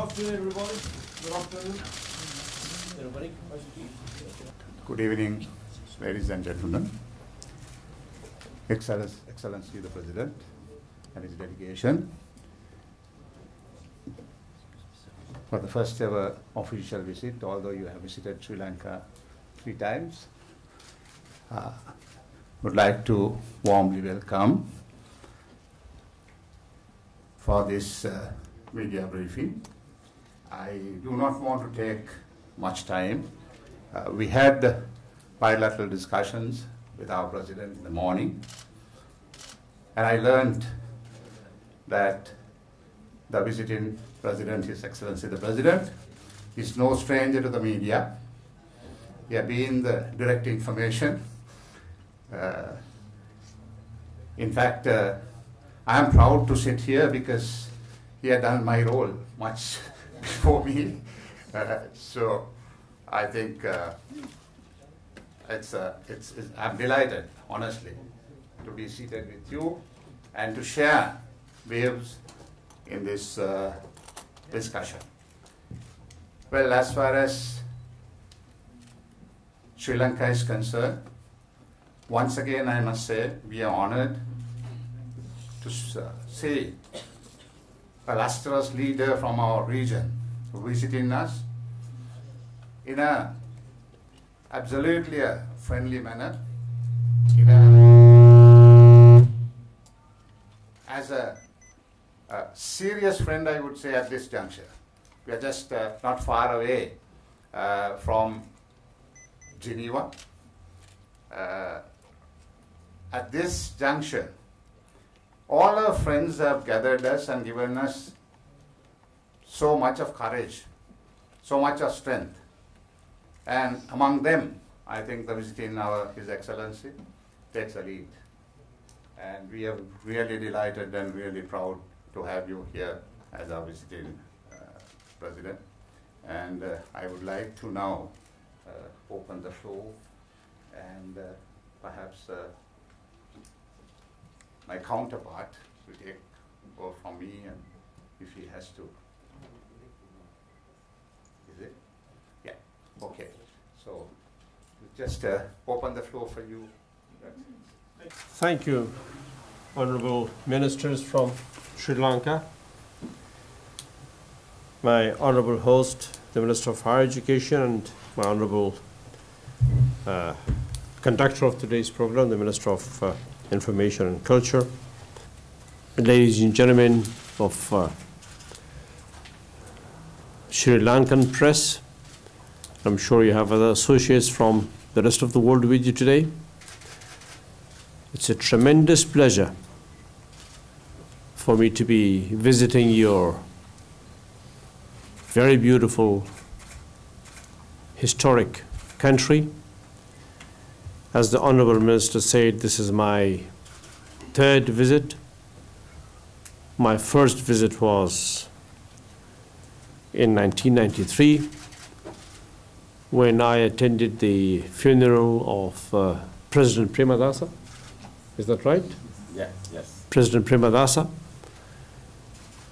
afternoon, everybody. Good afternoon. Everybody, Good evening, ladies and gentlemen. Excellency the President and his delegation. For the first ever official visit, although you have visited Sri Lanka 3 times, would like to warmly welcome for this media briefing. I do not want to take much time. We had bilateral discussions with our President in the morning, and I learned that the visiting President, His Excellency the President, is no stranger to the media. He has been the direct information. In fact, I am proud to sit here because he had done my role much before me. So I think I'm delighted, honestly, to be seated with you and to share views in this discussion. Well, as far as Sri Lanka is concerned, once again I must say we are honored to see a lustrous leader from our region visiting us in a absolutely a friendly manner, as a serious friend, I would say, at this juncture. We are just not far away from Geneva. At this juncture, all our friends have gathered us and given us so much of courage, so much of strength. And among them, I think the visiting His Excellency takes a lead. And we are really delighted and really proud to have you here as our visiting President. And I would like to now open the floor, and perhaps my counterpart will take over from me, and if he has to. Is it? Yeah. Okay. So just open the floor for you. Thank you, honorable ministers from Sri Lanka, my honorable host, the Minister of Higher Education, and my honorable conductor of today's program, the Minister of Information and Culture, ladies and gentlemen of Sri Lankan press. I'm sure you have other associates from the rest of the world with you today. It's a tremendous pleasure for me to be visiting your very beautiful, historic country. As the Honorable Minister said, this is my 3rd visit. My first visit was in 1993 when I attended the funeral of President Premadasa. Is that right? Yeah, yes. President Premadasa,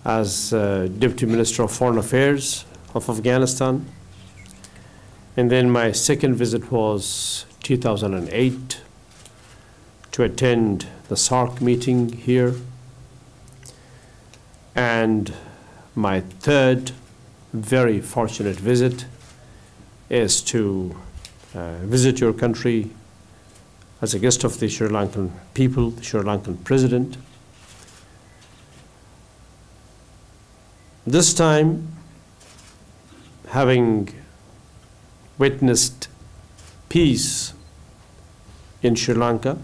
as Deputy Minister of Foreign Affairs of Afghanistan. And then my 2nd visit was 2008 to attend the SARC meeting here. And my 3rd very fortunate visit is to visit your country as a guest of the Sri Lankan people, the Sri Lankan president. This time, having witnessed peace in Sri Lanka,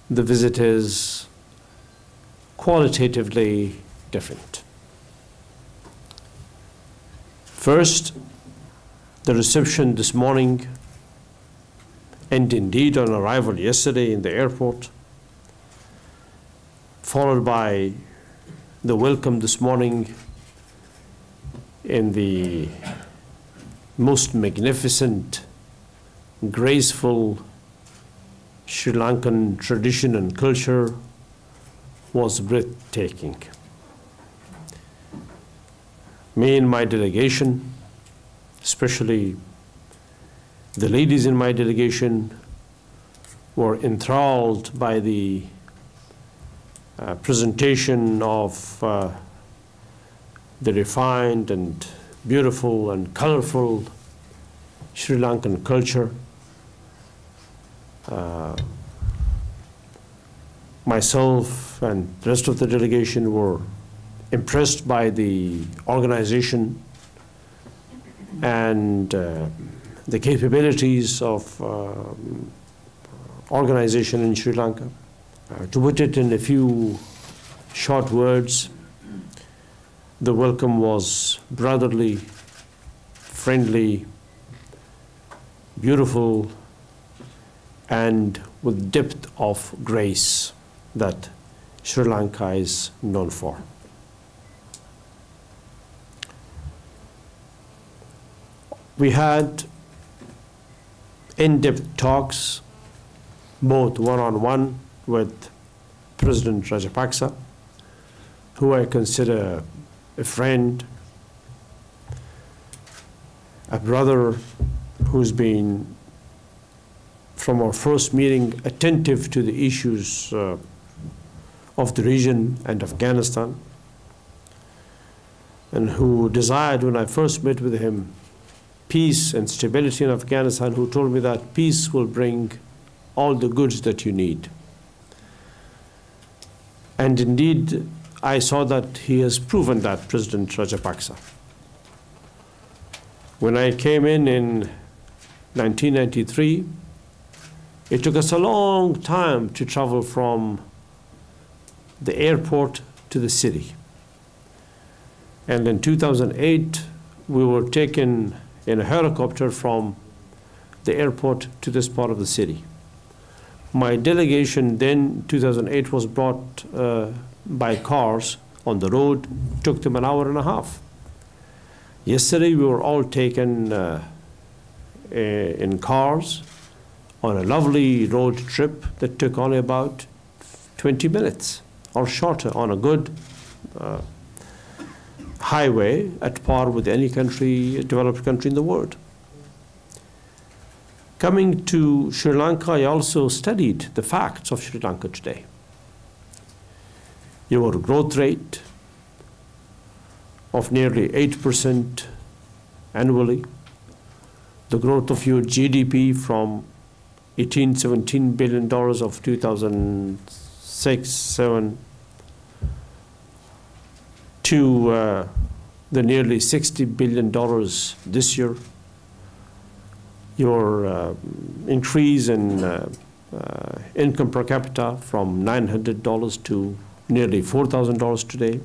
the visit is qualitatively different. First, the reception this morning, and indeed on arrival yesterday in the airport, followed by the welcome this morning in the most magnificent, graceful Sri Lankan tradition and culture, was breathtaking. Me and my delegation, especially the ladies in my delegation, were enthralled by the presentation of the refined and beautiful and colorful Sri Lankan culture. Myself and the rest of the delegation were impressed by the organization and the capabilities of organization in Sri Lanka. To put it in a few short words, the welcome was brotherly, friendly, beautiful, and with depth of grace that Sri Lanka is known for. We had in-depth talks, both one-on-one with President Rajapaksa, who I consider a friend, a brother who's been, from our first meeting, attentive to the issues of the region and Afghanistan, and who desired, when I first met with him, peace and stability in Afghanistan, who told me that peace will bring all the goods that you need. And indeed, I saw that he has proven that, President Rajapaksa. When I came in 1993, it took us a long time to travel from the airport to the city. And in 2008, we were taken in a helicopter from the airport to this part of the city. My delegation then, 2008, was brought by cars on the road. It took them an hour and a half. Yesterday, we were all taken in cars on a lovely road trip that took only about 20 minutes or shorter on a good highway at par with any country, developed country in the world. Coming to Sri Lanka, I also studied the facts of Sri Lanka today. Your growth rate of nearly 8% annually, the growth of your GDP from $17 billion of 2006-07 to the nearly $60 billion this year. Your increase in income per capita from $900 to nearly $4,000 today.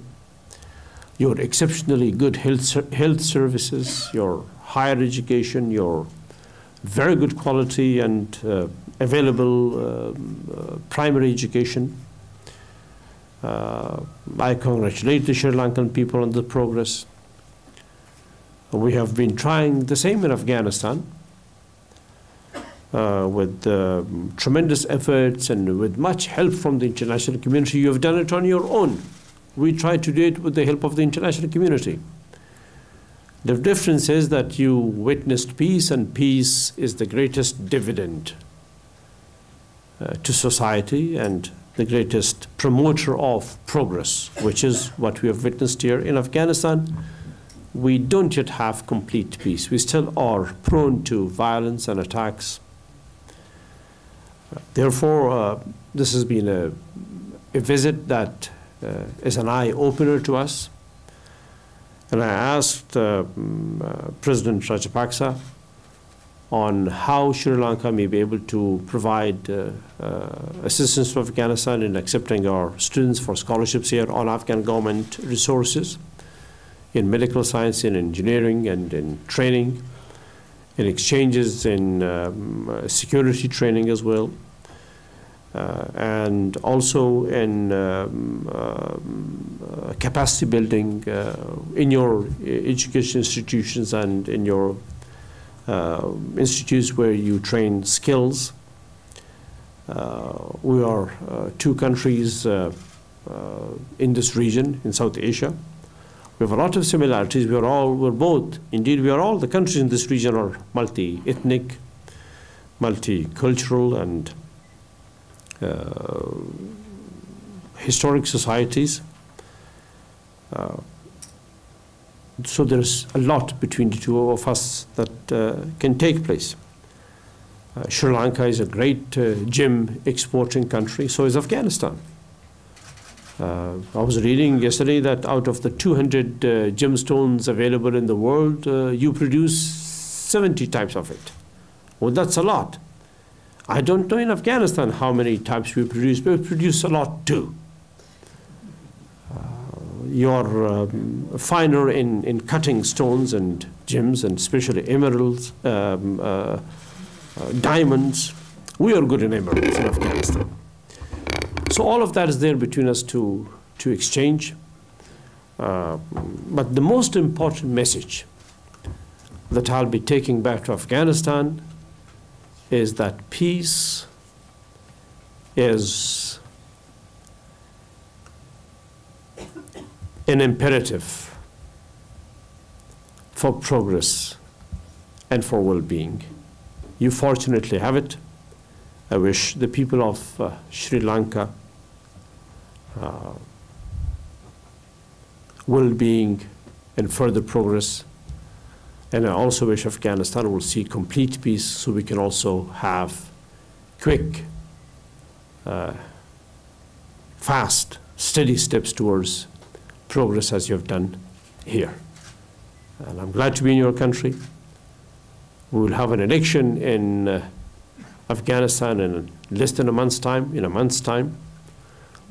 Your exceptionally good health services, your higher education, your very good quality and available primary education. I congratulate the Sri Lankan people on the progress. We have been trying the same in Afghanistan with tremendous efforts and with much help from the international community. You have done it on your own. We try to do it with the help of the international community. The difference is that you witnessed peace, and peace is the greatest dividend to society and the greatest promoter of progress, which is what we have witnessed here in Afghanistan. We don't yet have complete peace. We still are prone to violence and attacks. Therefore, this has been a visit that is an eye-opener to us. And I asked President Rajapaksa on how Sri Lanka may be able to provide assistance to Afghanistan in accepting our students for scholarships here on Afghan government resources in medical science, in engineering, and in training, in exchanges in security training as well, and also in capacity building in your education institutions and in your institutes where you train skills. We are two countries in this region, in South Asia, We have a lot of similarities. We are all, the countries in this region are multi-ethnic, multicultural, and historic societies. So there's a lot between the two of us that can take place. Sri Lanka is a great gem exporting country, so is Afghanistan. I was reading yesterday that out of the 200 gemstones available in the world, you produce 70 types of it. Well, that's a lot. I don't know in Afghanistan how many types we produce, but we produce a lot too. You're finer in cutting stones and gems, and especially emeralds, diamonds. We are good in emeralds in Afghanistan. So all of that is there between us to exchange. But the most important message that I'll be taking back to Afghanistan is that peace is an imperative for progress and for well-being. You fortunately have it. I wish the people of Sri Lanka well-being and further progress. And I also wish Afghanistan will see complete peace so we can also have quick, fast, steady steps towards progress as you have done here. And I'm glad to be in your country. We will have an election in Afghanistan in less than a month's time,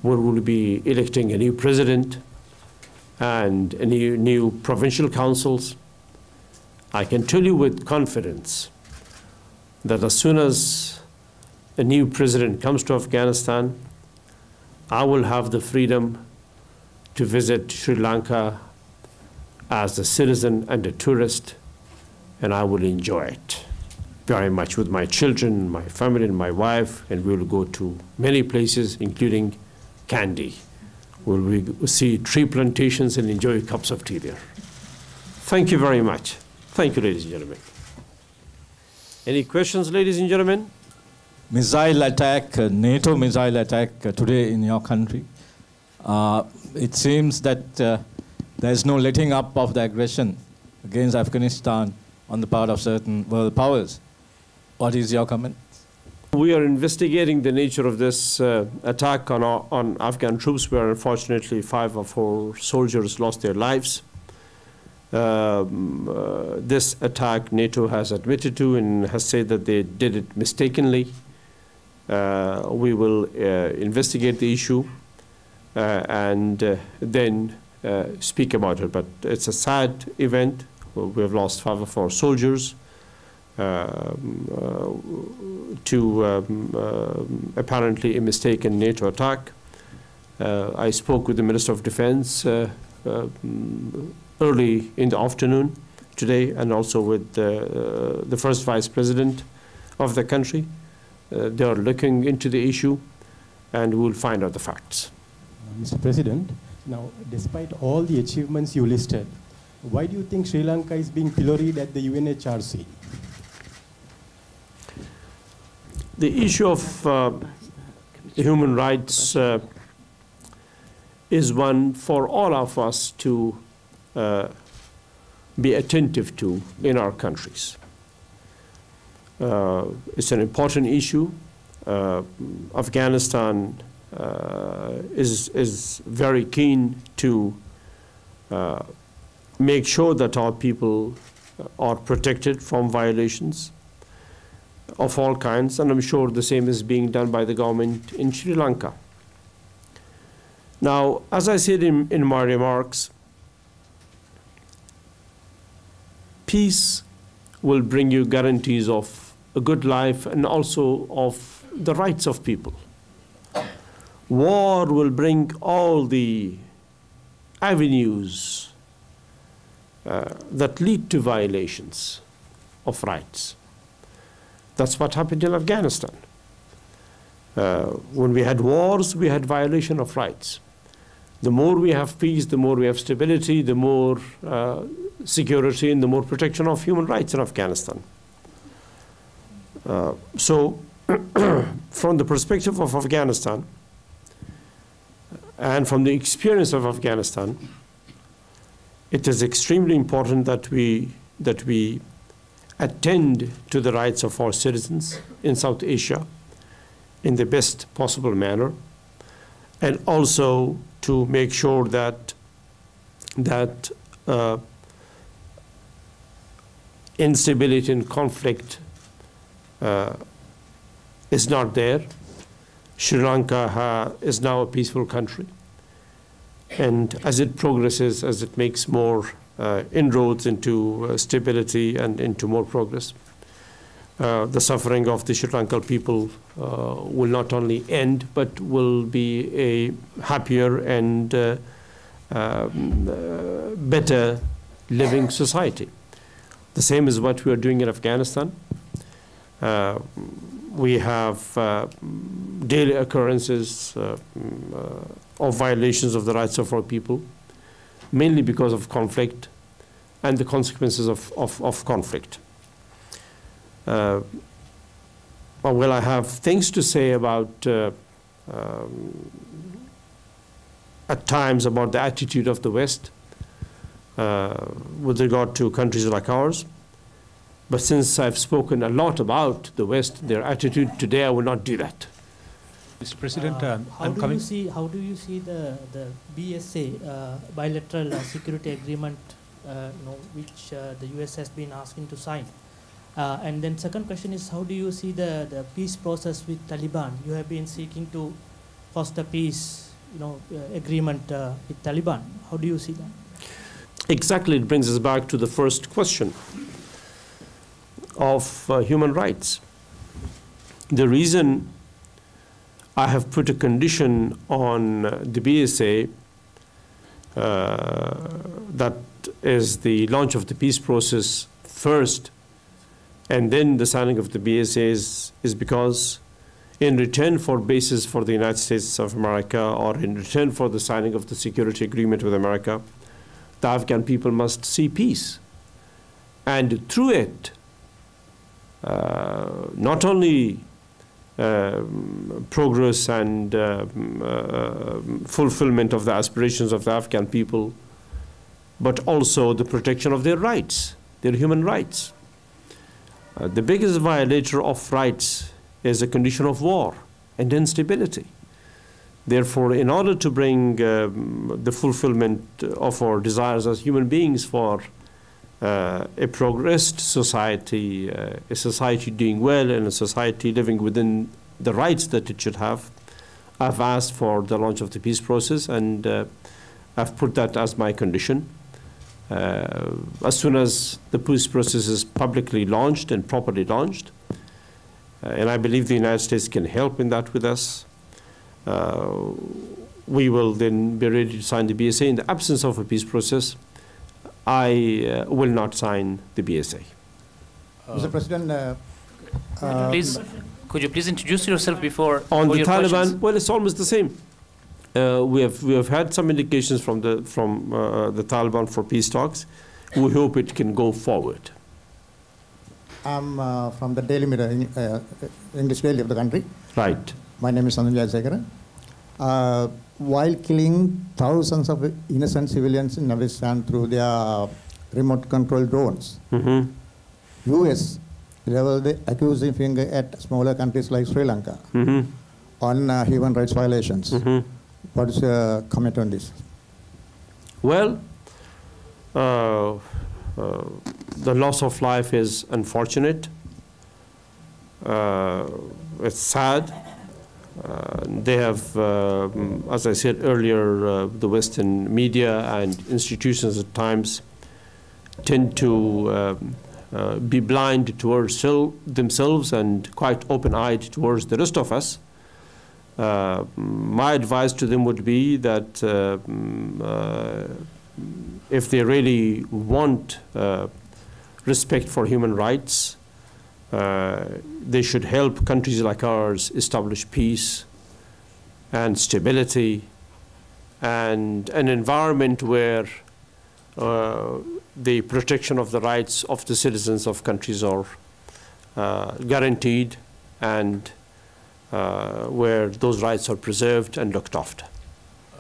where we'll be electing a new president and a new provincial councils. I can tell you with confidence that as soon as a new president comes to Afghanistan, I will have the freedom to visit Sri Lanka as a citizen and a tourist, and I will enjoy it very much with my children, my family, and my wife, and we will go to many places, including Kandy, where we see tree plantations and enjoy cups of tea there. Thank you very much. Thank you, ladies and gentlemen. Any questions, ladies and gentlemen? Missile attack, NATO missile attack today in your country. It seems that there is no letting up of the aggression against Afghanistan on the part of certain world powers. What is your comment? We are investigating the nature of this attack on Afghan troops, where unfortunately 5 or 4 soldiers lost their lives. This attack NATO has admitted to and has said that they did it mistakenly. We will investigate the issue and then speak about it. But it's a sad event. We have lost 5 or 4 soldiers to apparently a mistaken NATO attack. I spoke with the Minister of Defense early in the afternoon today, and also with the first Vice President of the country. They are looking into the issue, and we will find out the facts. Mr. President, now, despite all the achievements you listed, why do you think Sri Lanka is being pilloried at the UNHRC? The issue of human rights is one for all of us to be attentive to in our countries. It's an important issue. Afghanistan is very keen to make sure that our people are protected from violations of all kinds, and I'm sure the same is being done by the government in Sri Lanka. Now, as I said in my remarks, peace will bring you guarantees of a good life and also of the rights of people. War will bring all the avenues that lead to violations of rights. That's what happened in Afghanistan. When we had wars, we had violation of rights. The more we have peace, the more we have stability, the more security and the more protection of human rights in Afghanistan. So from the perspective of Afghanistan and from the experience of Afghanistan, it is extremely important that we attend to the rights of our citizens in South Asia in the best possible manner, and also to make sure that instability and conflict is not there. Sri Lanka is now a peaceful country, and as it progresses, as it makes more inroads into stability and into more progress, the suffering of the Sri Lankan people will not only end, but will be a happier and better living society. The same is what we are doing in Afghanistan. We have daily occurrences of violations of the rights of our people, mainly because of conflict and the consequences of conflict. Well, I have things to say about, at times, about the attitude of the West with regard to countries like ours. But since I've spoken a lot about the West, their attitude today, I will not do that. Mr. President, how do you see the BSA bilateral security agreement, which the US has been asking to sign? And then second question is, how do you see the peace process with Taliban? You have been seeking to foster peace, agreement with Taliban. How do you see that? Exactly, it brings us back to the first question of human rights. The reason I have put a condition on the BSA, that is the launch of the peace process first, and then the signing of the BSA is because in return for bases for the United States of America, or in return for the signing of the security agreement with America, the Afghan people must see peace. And through it, not only progress and fulfillment of the aspirations of the Afghan people, but also the protection of their rights, their human rights. The biggest violator of rights is a condition of war and instability. Therefore, in order to bring the fulfillment of our desires as human beings for a progressed society, a society doing well, and a society living within the rights that it should have, I've asked for the launch of the peace process, and I've put that as my condition. As soon as the peace process is publicly launched and properly launched, and I believe the United States can help in that with us, we will then be ready to sign the BSA. In the absence of a peace process, I will not sign the BSA. Mr. President, could you please introduce yourself before on the Taliban? Questions? Well, it's almost the same. We have had some indications from the Taliban for peace talks. We hope it can go forward. I'm from the Daily Mirror, English daily of the country. Right. My name is Sanjay Sekara. While killing thousands of innocent civilians in Afghanistan through their remote control drones, US leveled the accusing finger at smaller countries like Sri Lanka on human rights violations. What is your comment on this? Well, the loss of life is unfortunate. It's sad. They have, as I said earlier, the Western media and institutions at times tend to be blind towards themselves and quite open-eyed towards the rest of us. My advice to them would be that if they really want respect for human rights, they should help countries like ours establish peace and stability and an environment where the protection of the rights of the citizens of countries are guaranteed, and where those rights are preserved and looked after.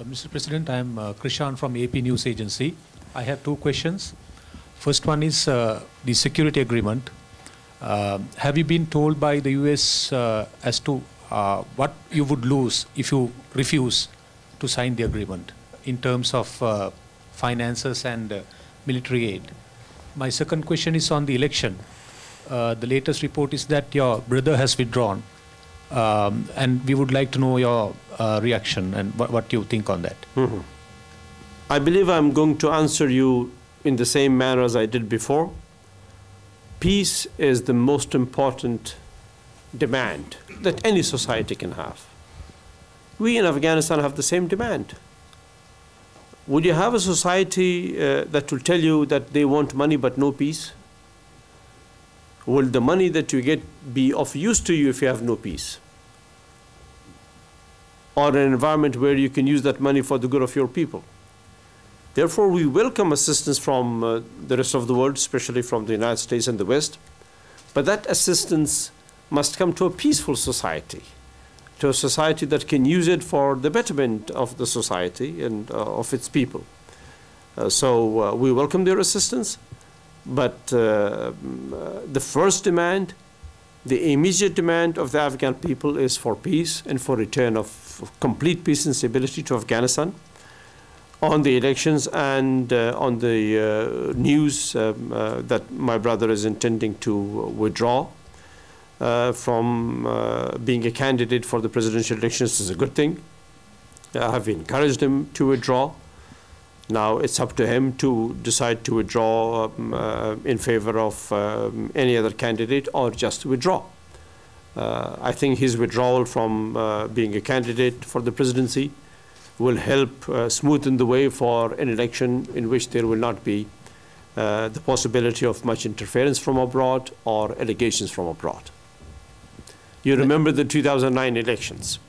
Mr. President, I am Krishan from AP News Agency. I have two questions. First one is the security agreement. Have you been told by the US as to what you would lose if you refuse to sign the agreement in terms of finances and military aid? My second question is on the election. The latest report is that your brother has withdrawn, and we would like to know your reaction and what you think on that. Mm-hmm. I believe I'm going to answer you in the same manner as I did before. Peace is the most important demand that any society can have. We in Afghanistan have the same demand. Would you have a society that will tell you that they want money but no peace? Will the money that you get be of use to you if you have no peace? Or an environment where you can use that money for the good of your people? Therefore, we welcome assistance from the rest of the world, especially from the United States and the West. But that assistance must come to a peaceful society, to a society that can use it for the betterment of the society and of its people. So we welcome their assistance, but the first demand, the immediate demand of the Afghan people is for peace and for return of complete peace and stability to Afghanistan. On the elections and on the news that my brother is intending to withdraw from being a candidate for the presidential elections is a good thing. I have encouraged him to withdraw. Now it's up to him to decide to withdraw in favor of any other candidate or just withdraw. I think his withdrawal from being a candidate for the presidency will help smoothen the way for an election in which there will not be the possibility of much interference from abroad or allegations from abroad. You remember the 2009 elections,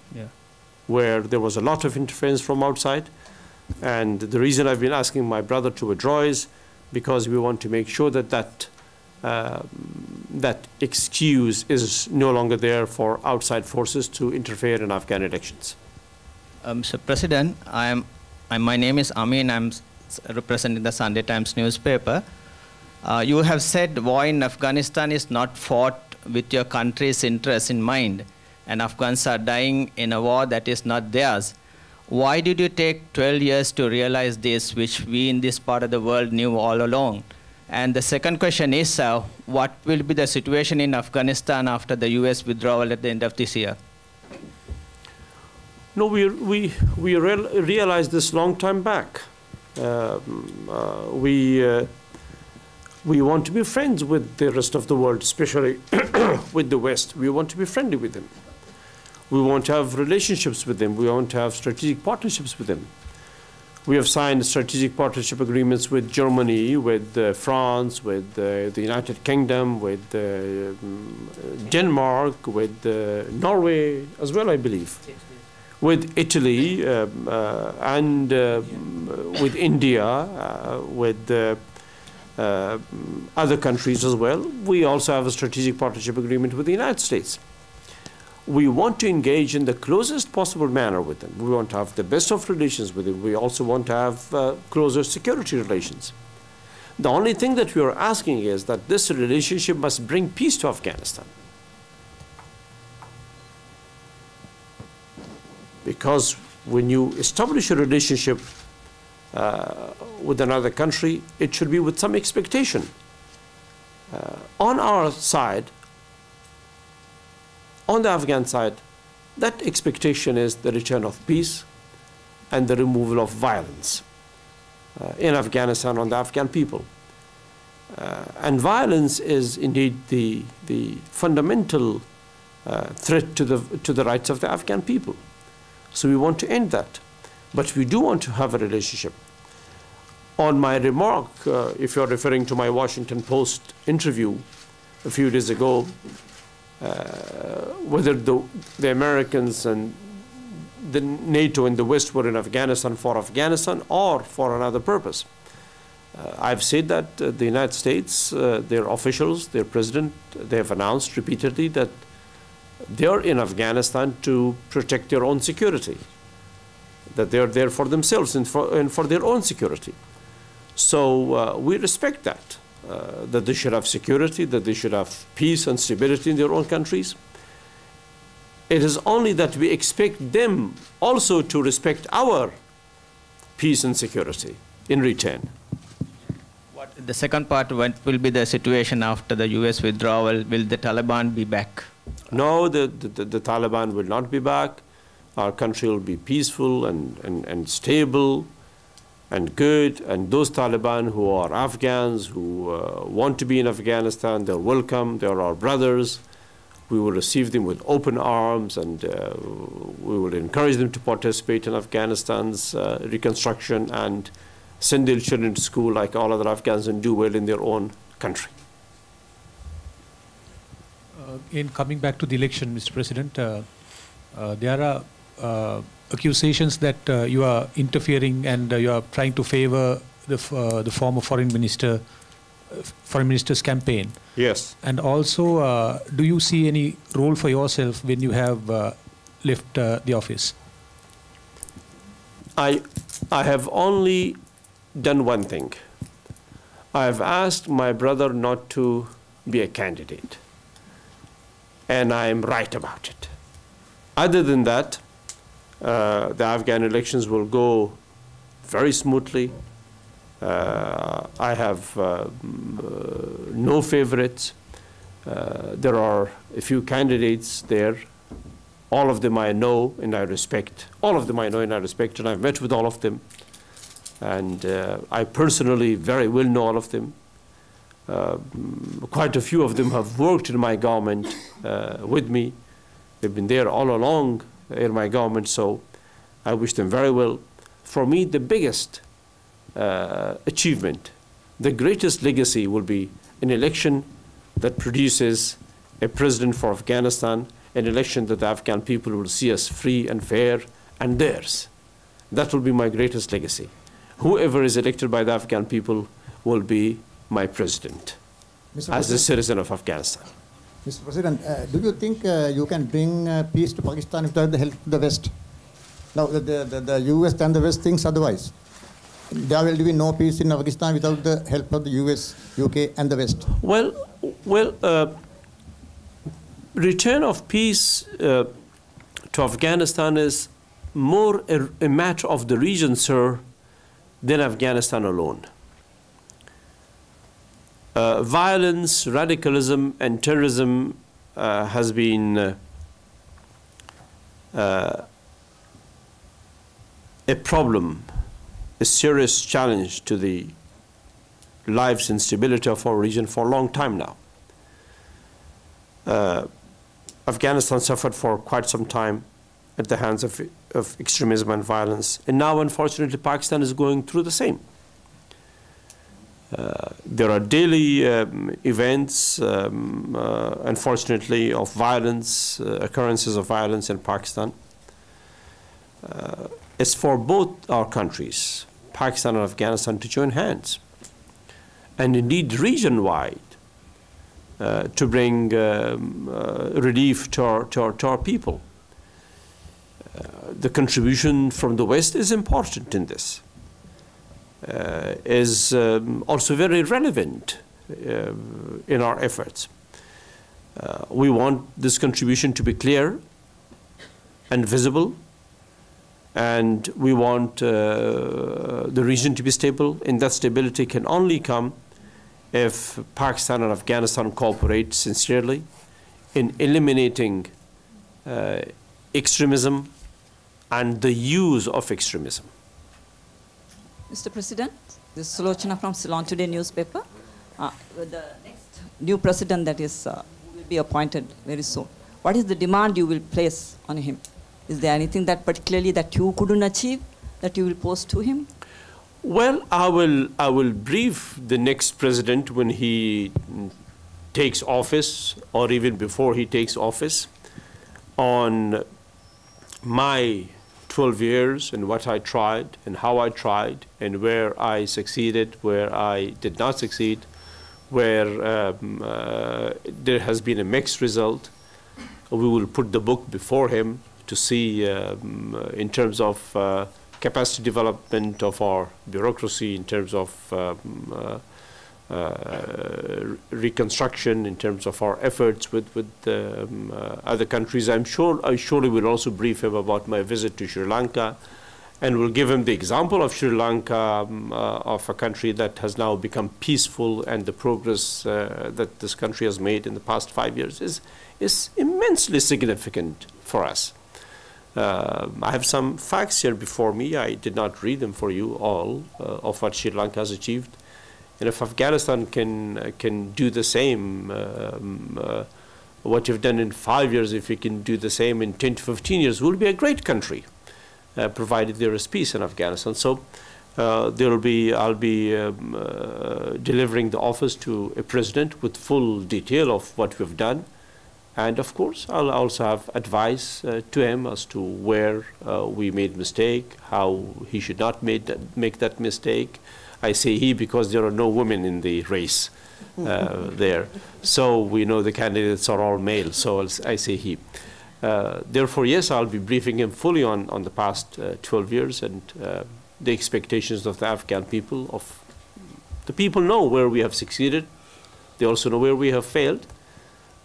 where there was a lot of interference from outside, and the reason I've been asking my brother to withdraw is because we want to make sure that that excuse is no longer there for outside forces to interfere in Afghan elections. Mr. President, my name is Amin. I'm representing the Sunday Times newspaper. You have said war in Afghanistan is not fought with your country's interests in mind, and Afghans are dying in a war that is not theirs. Why did you take 12 years to realize this, which we in this part of the world knew all along? And the second question is, what will be the situation in Afghanistan after the US withdrawal at the end of this year? No, we realized this long time back. We want to be friends with the rest of the world, especially with the West. We want to be friendly with them. We want to have relationships with them. We want to have strategic partnerships with them. We have signed strategic partnership agreements with Germany, with France, with the United Kingdom, with Denmark, with Norway as well, I believe. With Italy and with India, with other countries as well. We also have a strategic partnership agreement with the United States. We want to engage in the closest possible manner with them. We want to have the best of relations with them. We also want to have closer security relations. The only thing that we are asking is that this relationship must bring peace to Afghanistan. Because when you establish a relationship with another country, it should be with some expectation. On our side, on the Afghan side, that expectation is the return of peace and the removal of violence in Afghanistan on the Afghan people. And violence is indeed the fundamental threat to the rights of the Afghan people. So we want to end that. But we do want to have a relationship. On my remark, if you're referring to my Washington Post interview a few days ago, whether the Americans and the NATO and the West were in Afghanistan or for another purpose. I've said that the United States, their officials, their president, they have announced repeatedly that they are in Afghanistan to protect their own security, that they are there for themselves and for their own security. So we respect that, that they should have security, that they should have peace and stability in their own countries. It is only that we expect them also to respect our peace and security in return. The second part, what will be the situation after the US withdrawal? Will the Taliban be back? No, the Taliban will not be back. Our country will be peaceful and stable and good. And those Taliban who are Afghans, who want to be in Afghanistan, they're welcome. They're our brothers. We will receive them with open arms, and we will encourage them to participate in Afghanistan's reconstruction and send their children to school like all other Afghans and do well in their own country. In coming back to the election, Mr. President, there are accusations that you are interfering and you are trying to favor the former foreign minister's campaign. Yes. And also, do you see any role for yourself when you have left the office? I have only done one thing. I have asked my brother not to be a candidate, and I am right about it. Other than that, the Afghan elections will go very smoothly. I have no favorites. There are a few candidates there. All of them I know and I respect. All of them I know and I respect, and I've met with all of them. And I personally very well know all of them. Quite a few of them have worked in my government with me. They've been there all along in my government, so I wish them very well. For me, the biggest achievement, the greatest legacy will be an election that produces a president for Afghanistan, an election that the Afghan people will see as free and fair and theirs. That will be my greatest legacy. Whoever is elected by the Afghan people will be my president as a citizen of Afghanistan. Mr. President, do you think you can bring peace to Pakistan without the help of the West? Now, the US and the West thinks otherwise. There will be no peace in Afghanistan without the help of the US, UK, and the West. Well, return of peace to Afghanistan is more a matter of the region, sir, than Afghanistan alone. Violence, radicalism, and terrorism has been a problem, a serious challenge to the lives and stability of our region for a long time now. Afghanistan suffered for quite some time at the hands of extremism and violence, and now, unfortunately, Pakistan is going through the same. There are daily events, unfortunately, of violence, occurrences of violence in Pakistan. It's for both our countries, Pakistan and Afghanistan, to join hands, and indeed region-wide, to bring relief to our people. The contribution from the West is important in this. Is also very relevant in our efforts. We want this contribution to be clear and visible, and we want the region to be stable, and that stability can only come if Pakistan and Afghanistan cooperate sincerely in eliminating extremism and the use of extremism. Mr. President, this is Sulochana from Ceylon Today newspaper. The next new president that is will be appointed very soon. What is the demand you will place on him? Is there anything that particularly that you couldn't achieve that you will pose to him? Well, I will brief the next president when he takes office, or even before he takes office, on my 12 years and what I tried and how I tried and where I succeeded, where I did not succeed, where there has been a mixed result. We will put the book before him to see in terms of capacity development of our bureaucracy, in terms of reconstruction, in terms of our efforts with other countries. I surely will also brief him about my visit to Sri Lanka, and will give him the example of Sri Lanka, of a country that has now become peaceful, and the progress that this country has made in the past 5 years is immensely significant for us. I have some facts here before me. I did not read them for you all of what Sri Lanka has achieved. And if Afghanistan can do the same, what you've done in 5 years, if we can do the same in 10 to 15 years, we'll be a great country, provided there is peace in Afghanistan. So I'll be delivering the office to a president with full detail of what we've done. And of course, I'll also have advice to him as to where we made mistake, how he should not make that mistake. I say he because there are no women in the race there. So we know the candidates are all male, so I say he. Therefore, yes, I'll be briefing him fully on the past 12 years and the expectations of the Afghan people. The people know where we have succeeded. They also know where we have failed.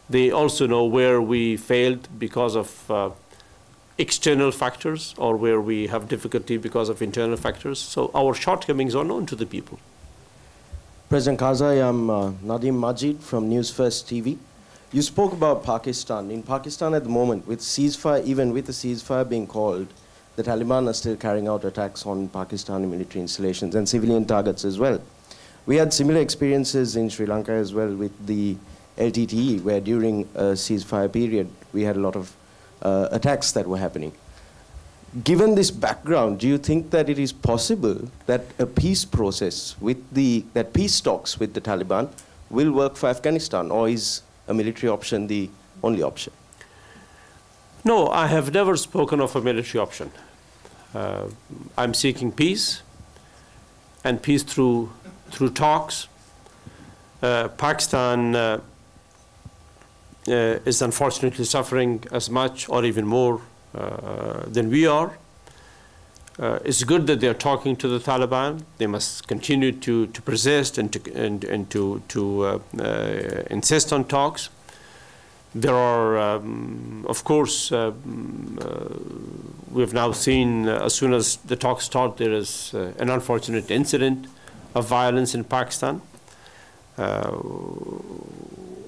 They also know where we failed because of external factors, or where we have difficulty because of internal factors. So our shortcomings are known to the people. President Karzai, I'm Nadeem Majid from News First TV. You spoke about Pakistan. In Pakistan at the moment, with ceasefire, even with the ceasefire being called, the Taliban are still carrying out attacks on Pakistani military installations and civilian targets as well. We had similar experiences in Sri Lanka as well with the LTTE, where during a ceasefire period, we had a lot of attacks that were happening. Given this background, do you think that it is possible that a peace process with that peace talks with the Taliban will work for Afghanistan, or is a military option the only option? No, I have never spoken of a military option. I'm seeking peace, and peace through talks. Pakistan is unfortunately suffering as much or even more than we are. It's good that they're talking to the Taliban. They must continue to persist and to insist on talks. There are, of course, we've now seen as soon as the talks start, there is an unfortunate incident of violence in Pakistan,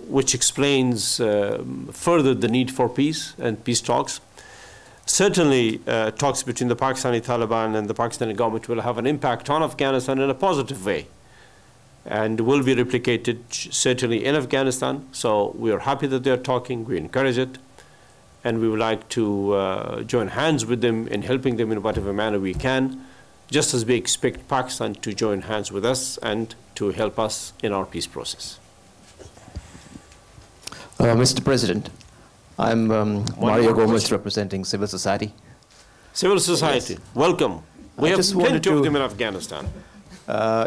which explains further the need for peace and peace talks. Certainly, talks between the Pakistani Taliban and the Pakistani government will have an impact on Afghanistan in a positive way, and will be replicated certainly in Afghanistan. So we are happy that they're talking, we encourage it, and we would like to join hands with them in helping them in whatever manner we can, just as we expect Pakistan to join hands with us and to help us in our peace process. Mr. President, I'm Mario Gomez, representing civil society. Civil society, yes. Welcome. We have plenty of them in Afghanistan.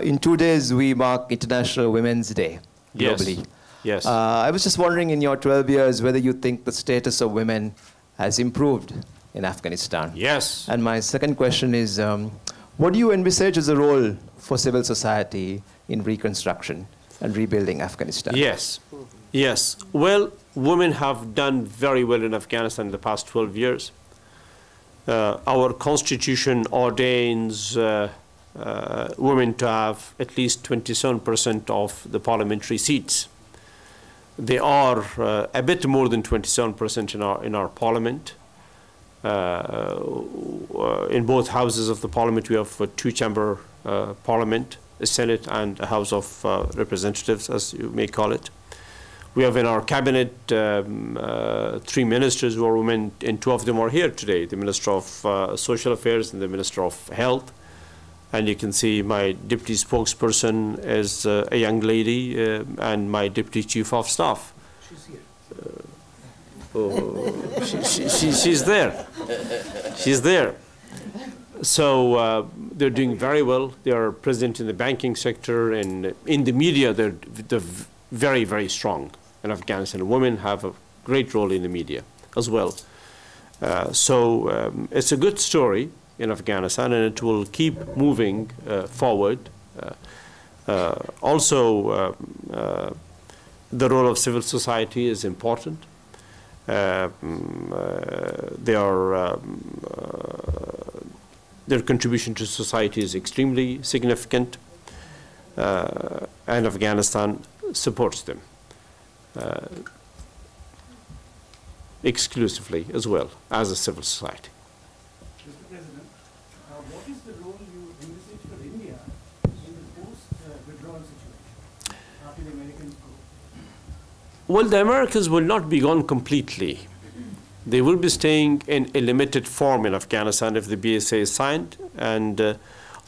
In 2 days, we mark International Women's Day globally. Yes. Yes. I was just wondering, in your 12 years, whether you think the status of women has improved in Afghanistan. Yes. And my second question is, what do you envisage as a role for civil society in reconstruction and rebuilding Afghanistan? Yes. Yes. Well, women have done very well in Afghanistan in the past 12 years. Our constitution ordains women to have at least 27% of the parliamentary seats. They are a bit more than 27% in our parliament. In both houses of the parliament, we have a two-chamber parliament, a Senate and a House of Representatives, as you may call it. We have in our cabinet 3 ministers who are women, and 2 of them are here today, the Minister of Social Affairs and the Minister of Health. And you can see my deputy spokesperson is a young lady, and my deputy chief of staff. She's here. She's there. She's there. So they're doing very well. They are present in the banking sector, and in the media they're very, very strong in Afghanistan. Women have a great role in the media as well. So it's a good story in Afghanistan, and it will keep moving forward. Also, the role of civil society is important. Their contribution to society is extremely significant, and Afghanistan supports them exclusively as well as a civil society. Mr. President, what is the role you envisage for India in the post-withdrawal situation after the Americans go? Well, the Americans will not be gone completely. They will be staying in a limited form in Afghanistan if the BSA is signed, and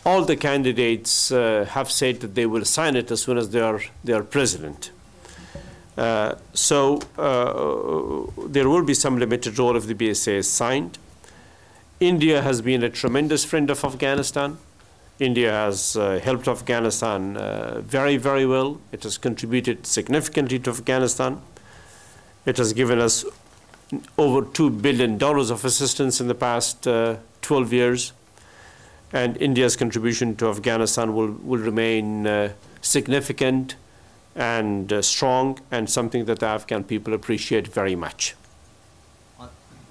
all the candidates have said that they will sign it as soon as they are president. So there will be some limited role if the BSA is signed. India has been a tremendous friend of Afghanistan. India has helped Afghanistan very, very well. It has contributed significantly to Afghanistan. It has given us over $2 billion of assistance in the past 12 years. And India's contribution to Afghanistan will remain significant and strong, and something that the Afghan people appreciate very much.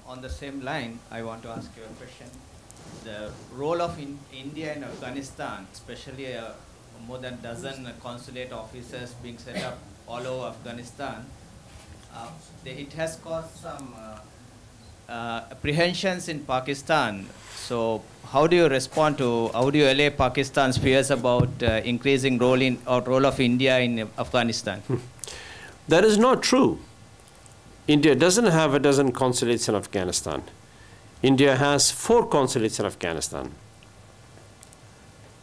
On the same line, I want to ask you a question. The role of India in Afghanistan, especially more than a dozen consulate offices being set up all over Afghanistan, it has caused some apprehensions in Pakistan. So how do you respond to, how do you allay Pakistan's fears about increasing role of India in Afghanistan? That is not true. India doesn't have a dozen consulates in Afghanistan. India has 4 consulates in Afghanistan.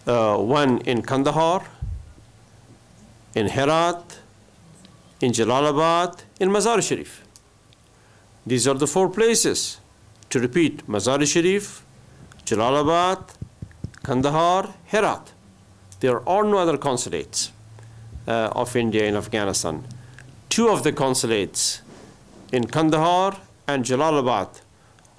One in Kandahar, in Herat, in Jalalabad, in Mazar-e-Sharif. These are the 4 places. To repeat, Mazar-e-Sharif, Jalalabad, Kandahar, Herat. There are no other consulates of India in Afghanistan. 2 of the consulates in Kandahar and Jalalabad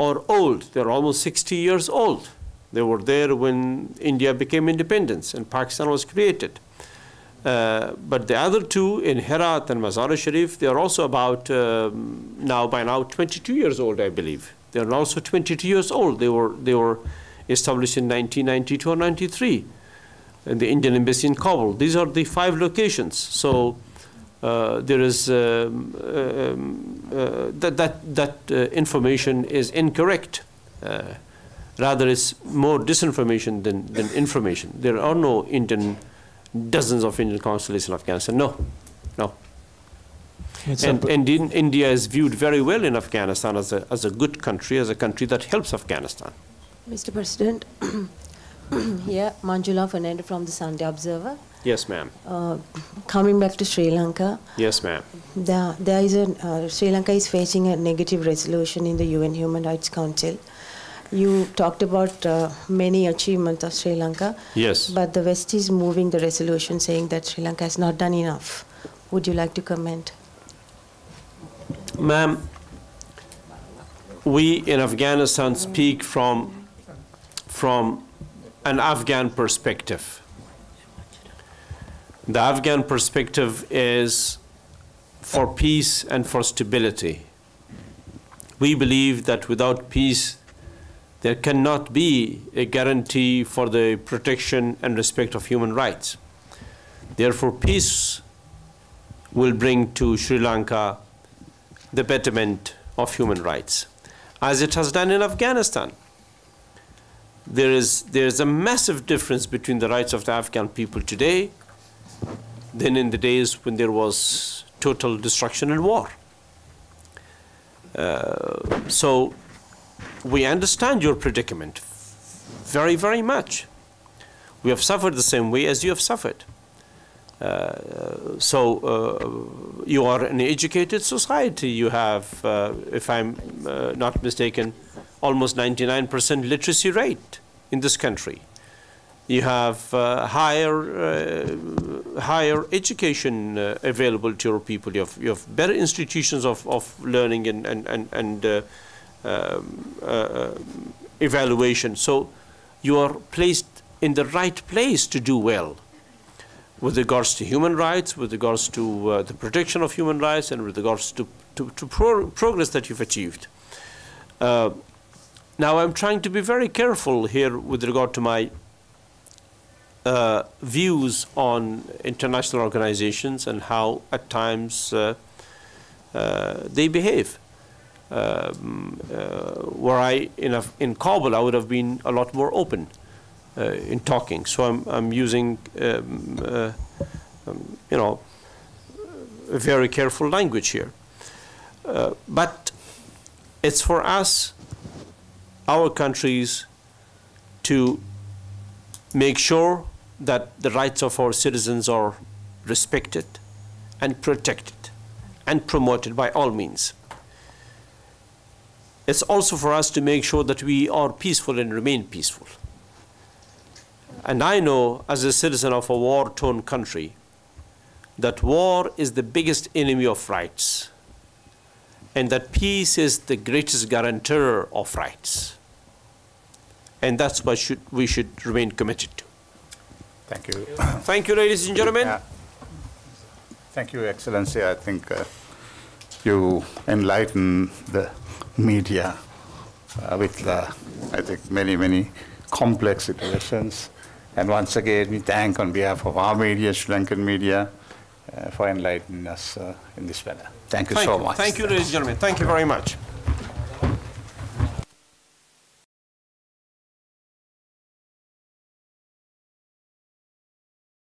are old. They're almost 60 years old. They were there when India became independent and Pakistan was created. But the other 2 in Herat and Mazar-e-Sharif, they are also about by now 22 years old, I believe. They are also 22 years old. They were established in 1992 or 93 in the Indian Embassy in Kabul. These are the 5 locations. So there is that information is incorrect. Rather, it's more disinformation than information. There are no dozens of Indian consulates in Afghanistan. No. And India is viewed very well in Afghanistan as a good country, as a country that helps Afghanistan. Mr. President, yeah, Manjula Fernando from the Sunday Observer. Yes, ma'am. Coming back to Sri Lanka. Yes, ma'am. There is Sri Lanka is facing a negative resolution in the UN Human Rights Council. You talked about many achievements of Sri Lanka. Yes. But the West is moving the resolution saying that Sri Lanka has not done enough. Would you like to comment? Ma'am, we in Afghanistan speak from an Afghan perspective. The Afghan perspective is for peace and for stability. We believe that without peace, there cannot be a guarantee for the protection and respect of human rights. Therefore, peace will bring to Sri Lanka the betterment of human rights, as it has done in Afghanistan. There is a massive difference between the rights of the Afghan people today than in the days when there was total destruction and war. So we understand your predicament very, very much. We have suffered the same way as you have suffered. You are an educated society. You have, if I'm not mistaken, almost 99% literacy rate in this country. You have higher education available to your people. You have better institutions of learning and evaluation. So you are placed in the right place to do well with regards to human rights, with regards to the protection of human rights, and with regards to progress that you've achieved. Now I'm trying to be very careful here with regard to my views on international organizations and how at times they behave. In Kabul, I would have been a lot more open in talking. So I'm using, you know, a very careful language here. But it's for us, our countries, to make sure that the rights of our citizens are respected and protected and promoted by all means. It's also for us to make sure that we are peaceful and remain peaceful. And I know, as a citizen of a war-torn country, that war is the biggest enemy of rights, and that peace is the greatest guarantor of rights. And that's what we should remain committed to. Thank you. Thank you, ladies and gentlemen. Yeah. Thank you, Excellency. I think you enlighten the media with, I think, many complex situations. And once again, we thank on behalf of our media, Sri Lankan media, for enlightening us in this manner. Thank you so much. Thank you, ladies and gentlemen. Thank you very much.